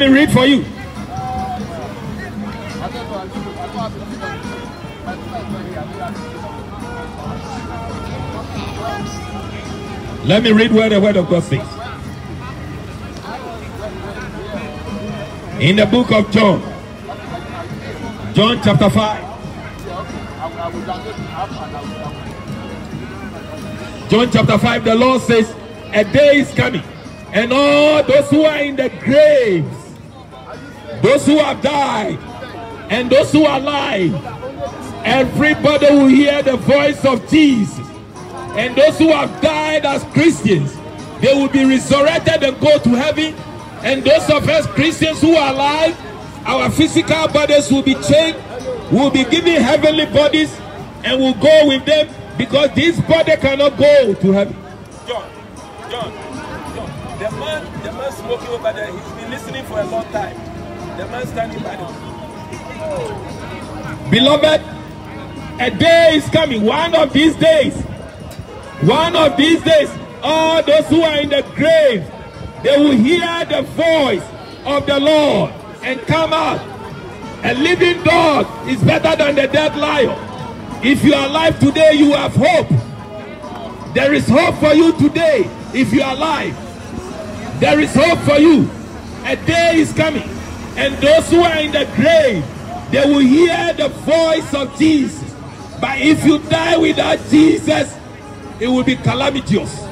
me read for you. Let me read what the word of God says. In the book of John, John chapter 5. John chapter 5, the Lord says, a day is coming, and all those who are in the graves, those who have died, and those who are alive, everybody will hear the voice of Jesus. And those who have died as Christians, they will be resurrected and go to heaven. And those of us Christians who are alive, our physical bodies will be changed, will be given heavenly bodies, and will go with them, because this body cannot go to heaven. John, the man smoking over there, he's been listening for a long time. The man standing by them. Beloved, a day is coming. One of these days, all those who are in the grave, they will hear the voice of the Lord and come out. A living dog is better than the dead lion. If you are alive today, you have hope. There is hope for you today. If you are alive, there is hope for you. A day is coming, and those who are in the grave, they will hear the voice of Jesus. But if you die without Jesus, it will be calamitous.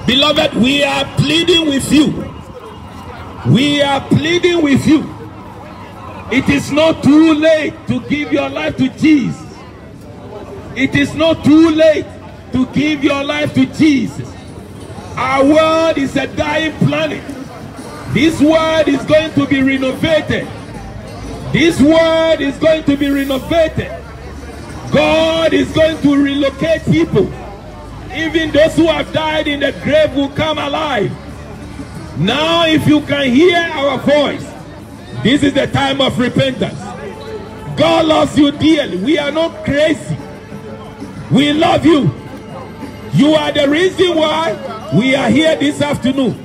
Beloved, we are pleading with you. We are pleading with you. It is not too late to give your life to Jesus. It is not too late to give your life to Jesus. Our world is a dying planet. This world is going to be renovated. This world is going to be renovated. God is going to relocate people. Even those who have died in the grave will come alive. Now, if you can hear our voice, this is the time of repentance. God loves you dearly. We are not crazy. We love you. You are the reason why we are here this afternoon,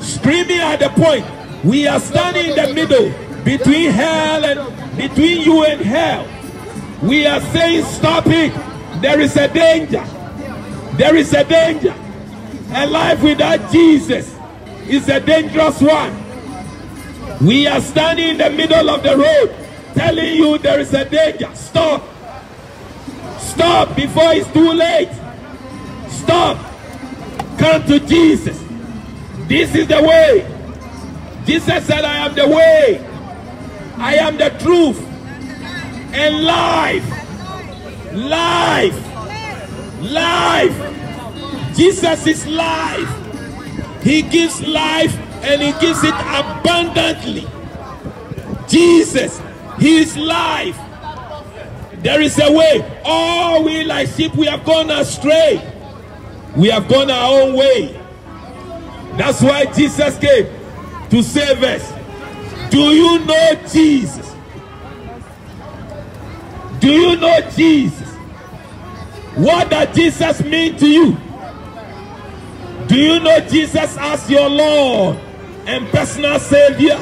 screaming at the point. We are standing in the middle between hell and between you and hell. We are saying, stop it. There is a danger. There is a danger. A life without Jesus is a dangerous one. We are standing in the middle of the road, telling you there is a danger. Stop. Stop before it's too late. Stop. Come to Jesus. This is the way. Jesus said, I am the way. I am the truth. And life. Life. Life. Jesus is life. He gives life and he gives it abundantly. Jesus, he is life. There is a way. All we like sheep, we have gone astray. We have gone our own way. That's why Jesus came to save us. Do you know Jesus? Do you know Jesus? What does Jesus mean to you? Do you know Jesus as your Lord and personal Savior?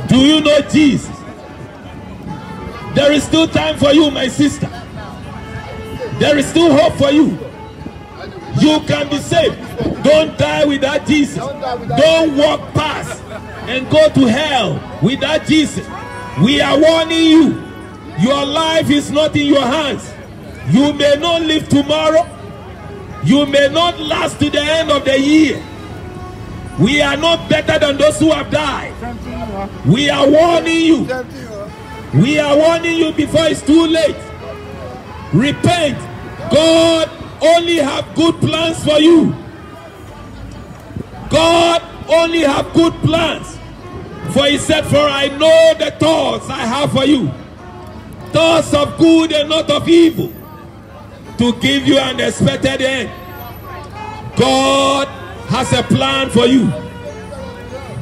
Do you know Jesus? There is still time for you, my sister. There is still hope for you. You can be saved. Don't die without Jesus. Don't walk past and go to hell without Jesus. We are warning you. Your life is not in your hands. You may not live tomorrow. You may not last to the end of the year. We are not better than those who have died. We are warning you. We are warning you before it's too late. Repent. God only have good plans for you. God only have good plans. For he said, for I know the thoughts I have for you. Thoughts of good and not of evil, to give you an expected end. God has a plan for you.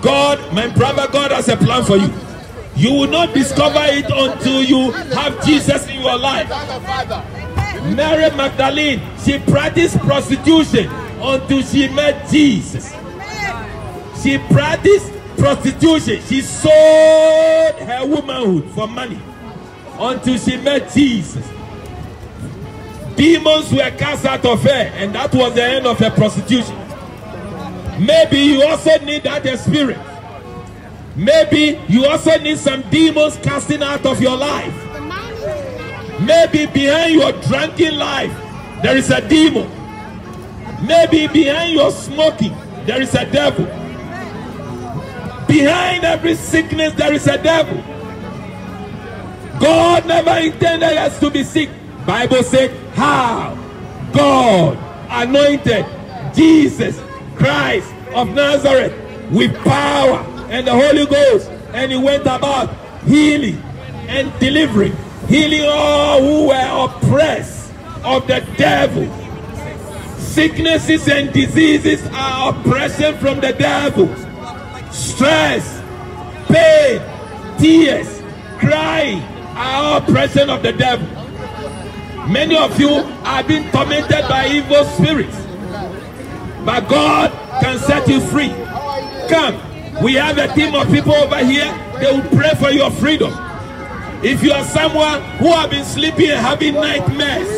God, my brother, God has a plan for you. You will not discover it until you have Jesus in your life. Mary Magdalene, she practiced prostitution until she met Jesus. She practiced prostitution. She sold her womanhood for money until she met Jesus. Demons were cast out of her, and that was the end of her prostitution. Maybe you also need that spirit. Maybe you also need some demons casting out of your life. Maybe behind your drunken life, there is a demon. Maybe behind your smoking, there is a devil. Behind every sickness, there is a devil. God never intended us to be sick. Bible said, how God anointed Jesus Christ of Nazareth with power and the Holy Ghost, and he went about healing and delivering, healing all who were oppressed of the devil. Sicknesses and diseases are oppression from the devil. Stress, pain, tears, crying are oppression of the devil. Many of you are being tormented by evil spirits, but God can set you free. Come, we have a team of people over here. They will pray for your freedom. If you are someone who have been sleeping and having nightmares,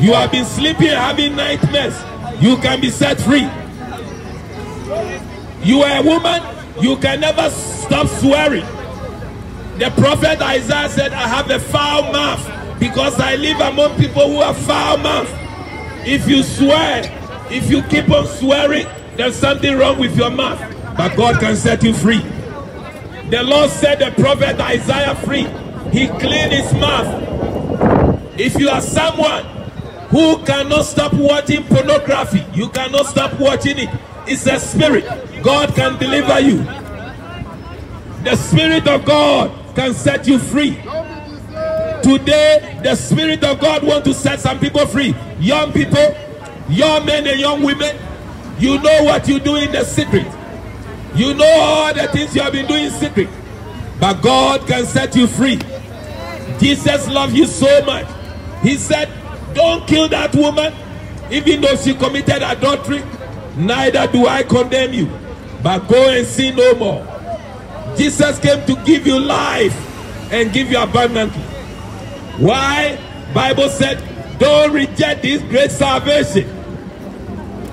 you have been sleeping and having nightmares, you can be set free. You are a woman, you can never stop swearing. The prophet Isaiah said, I have a foul mouth because I live among people who have foul mouth. If you swear, if you keep on swearing, there's something wrong with your mouth. But God can set you free. The Lord set the prophet Isaiah free. He cleaned his mouth. If you are someone who cannot stop watching pornography, you cannot stop watching it. It's a spirit. God can deliver you. The Spirit of God can set you free. Today, the Spirit of God wants to set some people free. Young people, young men and young women, you know what you do in the secret. You know all the things you have been doing in secret. But God can set you free. Jesus loves you so much. He said, don't kill that woman, even though she committed adultery. Neither do I condemn you. But go and sin no more. Jesus came to give you life and give you abundantly. Why? Bible said, don't reject this great salvation.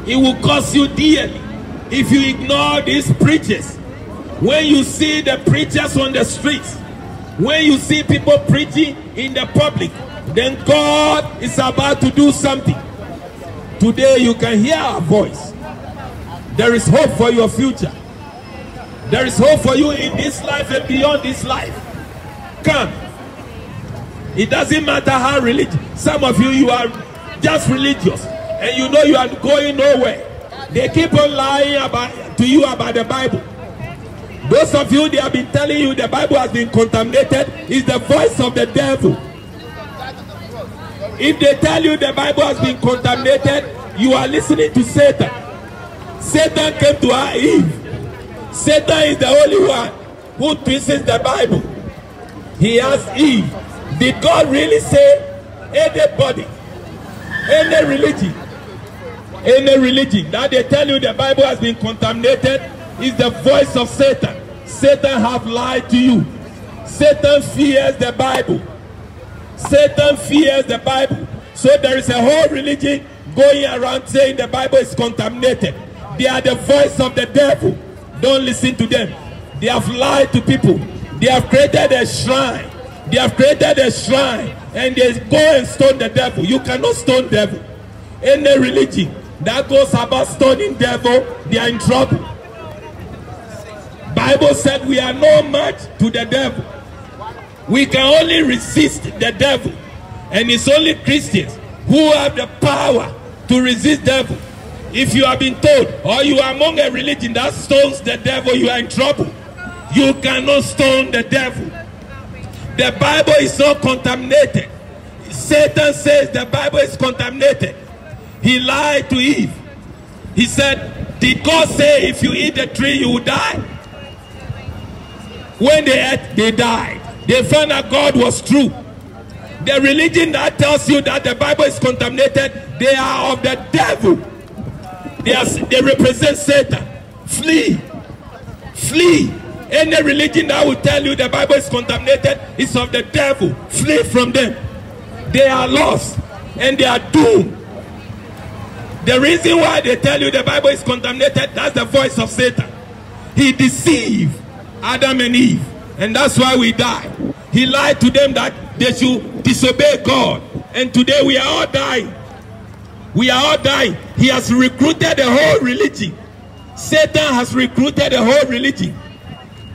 It will cost you dearly if you ignore these preachers. When you see the preachers on the streets, when you see people preaching in the public, then God is about to do something. Today you can hear our voice. There is hope for your future. There is hope for you in this life and beyond this life. Come. It doesn't matter how religious. Some of you, you are just religious and you know you are going nowhere. They keep on lying to you about the Bible. Those of you, they have been telling you the Bible has been contaminated. It's the voice of the devil. If they tell you the Bible has been contaminated, you are listening to Satan. Satan came to our Eve. Satan is the only one who twists the Bible. He asked Eve, did God really say anybody, any religion that they tell you the Bible has been contaminated is the voice of Satan? Satan have lied to you. Satan fears the Bible. Satan fears the Bible. So there is a whole religion going around saying the Bible is contaminated. They are the voice of the devil. Don't listen to them. They have lied to people. They have created a shrine. They have created a shrine and they go and stone the devil. You cannot stone devil. Any religion that goes about stoning devil, they are in trouble. Bible said we are no match to the devil. We can only resist the devil. And it's only Christians who have the power to resist devil. If you have been told or you are among a religion that stones the devil, you are in trouble. You cannot stone the devil. The Bible is not contaminated. Satan says the Bible is contaminated. He lied to Eve. He said, did God say if you eat the tree you will die? When they ate, they died. They found out God was true. The religion that tells you that the Bible is contaminated, they are of the devil. They represent Satan. Flee. Flee. Any religion that will tell you the Bible is contaminated is of the devil. Flee from them. They are lost and they are doomed. The reason why they tell you the Bible is contaminated, that's the voice of Satan. He deceived Adam and Eve, and that's why we die. He lied to them that they should disobey God, and today we are all dying. We are all dying. He has recruited the whole religion. Satan has recruited the whole religion,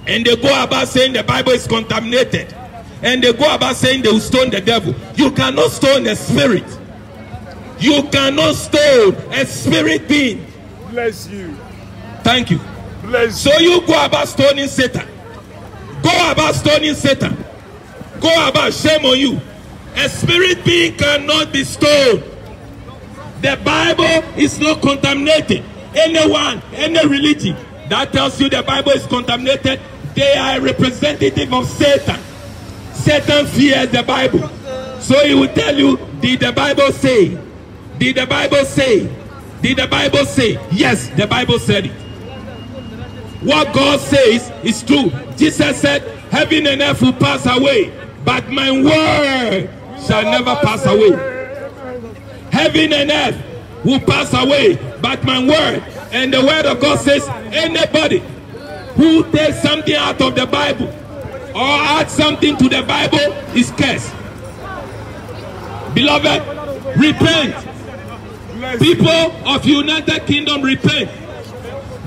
and they go about saying the Bible is contaminated, and they go about saying they will stone the devil. You cannot stone the spirit. You cannot stone a spirit being. Bless you. Thank you. Bless so you go about stoning Satan. Go about stoning Satan. Go about, shame on you. A spirit being cannot be stoned. The Bible is not contaminated. Anyone, any religion that tells you the Bible is contaminated, they are a representative of Satan. Satan fears the Bible. So he will tell you, did the Bible say? Did the Bible say? Did the Bible say? Yes, the Bible said it. What God says is true. Jesus said, heaven and earth will pass away, but my word shall never pass away. Heaven and earth will pass away, but my word. And the word of God says, anybody who takes something out of the Bible or adds something to the Bible is cursed. Beloved, repent. People of United Kingdom, repent.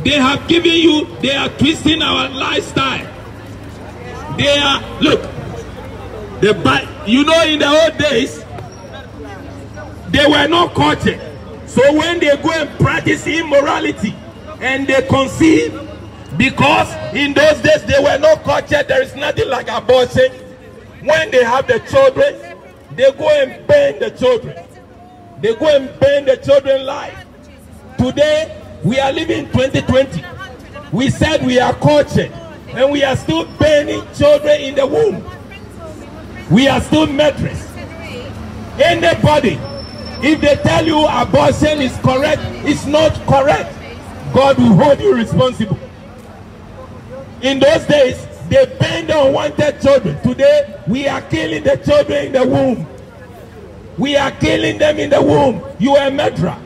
They have given you, they are twisting our lifestyle. They are, look, you know, in the old days, they were not cultured. So when they go and practice immorality and they conceive, because in those days they were not cultured, there is nothing like abortion. When they have the children, they go and burn the children. They go and burn the children's life. Today, we are living in 2020. We said we are cultured, and we are still burning children in the womb. We are still murderers. Anybody, if they tell you abortion is correct, it's not correct. God will hold you responsible. In those days, they burned the unwanted children. Today, we are killing the children in the womb. We are killing them in the womb. You are a murderer.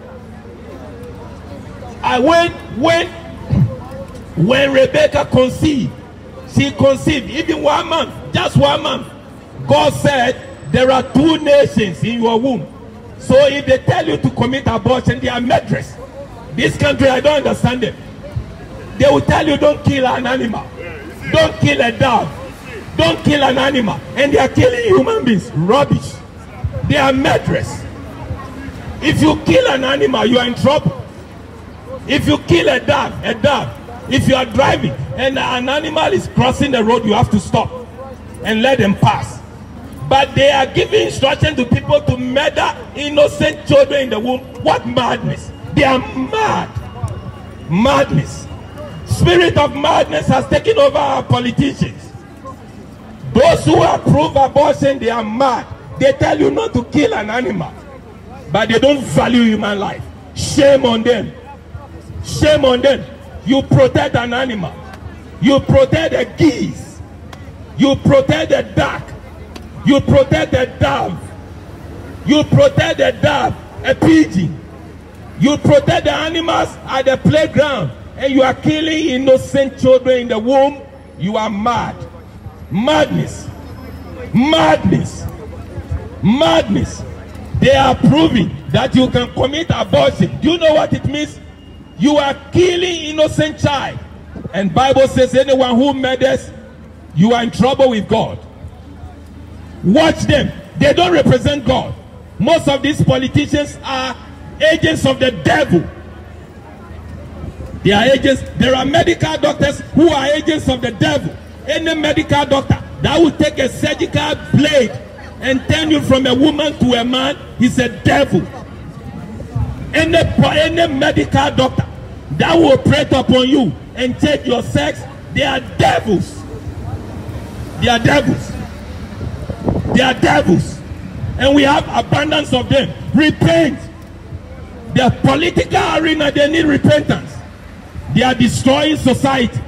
When Rebecca conceived, she conceived even 1 month, just 1 month. God said there are 2 nations in your womb. So if they tell you to commit abortion, they are murderers. This country, I don't understand them. They will tell you don't kill an animal, don't kill a dog, don't kill an animal, and they are killing human beings. Rubbish. They are murderers. If you kill an animal, you are in trouble. If you kill a dog, if you are driving and an animal is crossing the road, you have to stop and let them pass. But they are giving instruction to people to murder innocent children in the womb. What madness! They are mad. Madness. Spirit of madness has taken over our politicians. Those who approve abortion, they are mad. They tell you not to kill an animal, but they don't value human life. Shame on them. Shame on them. You protect an animal. You protect the geese. You protect the duck. You protect the dove. You protect the dove, a pigeon. You protect the animals at the playground, and you are killing innocent children in the womb. You are mad. Madness. Madness. Madness. They are proving that you can commit abortion. Do you know what it means? You are killing innocent child. And Bible says anyone who murders, you are in trouble with God. Watch them. They don't represent God. Most of these politicians are agents of the devil. They are agents. There are medical doctors who are agents of the devil. Any medical doctor that will take a surgical blade and turn you from a woman to a man, he's a devil. Any medical doctor that will operate upon you and take your sex, they are devils. They are devils. They are devils. And we have abundance of them. Repent. The political arena, they need repentance. They are destroying society.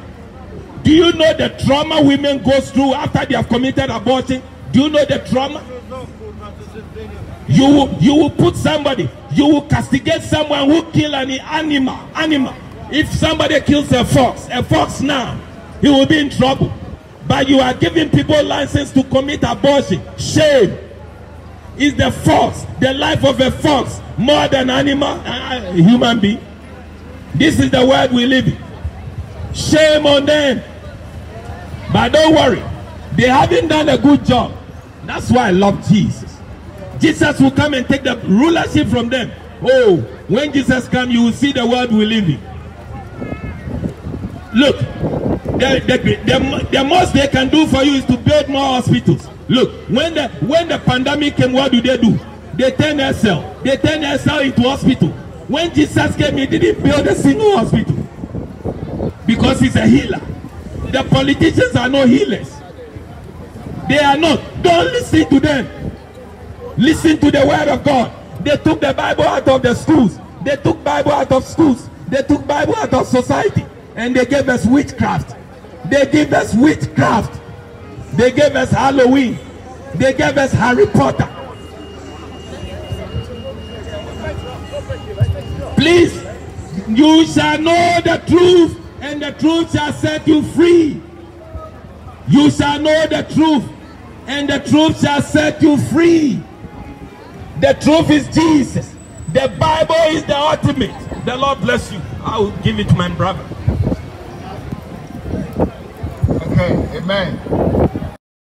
Do you know the trauma women go through after they have committed abortion? Do you know the trauma? You will put somebody, you will castigate someone who kill an animal. If somebody kills a fox now, he will be in trouble. But you are giving people license to commit abortion. Shame. Is the fox, the life of a fox, more than animal, human being? This is the world we live in. Shame on them. But don't worry, they haven't done a good job. That's why I love Jesus. Jesus will come and take the rulership from them. Oh, when Jesus comes, you will see the world we live in. Look, the most they can do for you is to build more hospitals. Look, when the pandemic came, what do? They turn SL. They turn SL into hospital. When Jesus came, he didn't build a single hospital. Because he's a healer. The politicians are not healers. They are not. Don't listen to them. Listen to the word of God. They took the Bible out of the schools. They took Bible out of schools. They took Bible out of society. And they gave us witchcraft. They gave us witchcraft. They gave us Halloween. They gave us Harry Potter. Please, you shall know the truth, and the truth shall set you free. You shall know the truth, and the truth shall set you free. The truth is Jesus. The Bible is the ultimate. The Lord bless you. I will give it to my brother. Okay, amen.